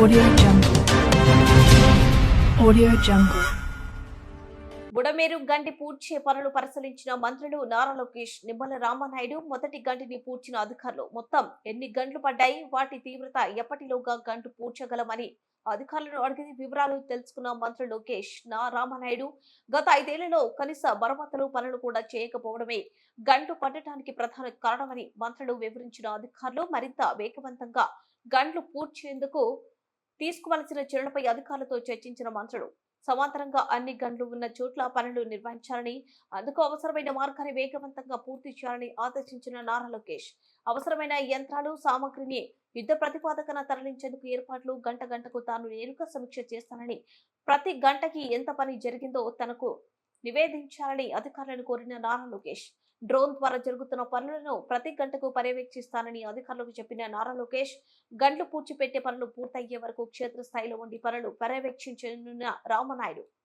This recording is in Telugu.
Audio Jungle. Audio Jungle. Budameru గంటి పూడ్చే పనులు పరిశీలించిన మంత్రులు నారా లోకేష్, నిమ్మల రామనాయుడు. మొదటి గంటిని పూడ్చిన అధికారులు మొత్తం ఎన్ని గంటలు పడ్డాయి, వాటి తీవ్రత ఎప్పటిలోగా గంటు పూడ్చగలమని అధికారులను అడిగి వివరాలు తెలుసుకున్న మంత్రి లోకేష్, రామనాయుడు గత 5 ఏళ్లలో కనీస మరమ్మతులు పనులు కూడా చేయకపోవడమే గంటు పట్టడానికి ప్రధాన కారణమని మంత్రులు వివరించిన అధికారులు మరింత వేగవంతంగా గంట్లు పూడ్చేందుకు తీసుకోవాల్సిన చర్యలపై అధికారులతో చర్చించిన మంత్రులు సమాంతరంగా అన్ని గంటలు ఉన్న చోట్ల పనులు నిర్వహించాలని, అందుకు అవసరమైన మార్గాన్ని వేగవంతంగా పూర్తి చేయాలని ఆదేశించిన నారా లోకేష్, అవసరమైన యంత్రాలు సామగ్రిని యుద్ధ ప్రతిపాదకన తరలించేందుకు ఏర్పాట్లు గంటకు తాను నేరుగా సమీక్ష చేస్తానని, ప్రతి గంటకి ఎంత పని జరిగిందో తనకు నివేదించాలని అధికారులను కోరిన నారా లోకేష్, డ్రోన్ ద్వారా జరుగుతున్న పనులను ప్రతి గంటకు పర్యవేక్షిస్తానని అధికారులకు చెప్పిన నారా లోకేష్, గంటలు పూడ్చిపెట్టే పనులు పూర్తయ్యే వరకు క్షేత్రస్థాయిలో ఉండి పనులు పర్యవేక్షించనున్న రామనాయుడు.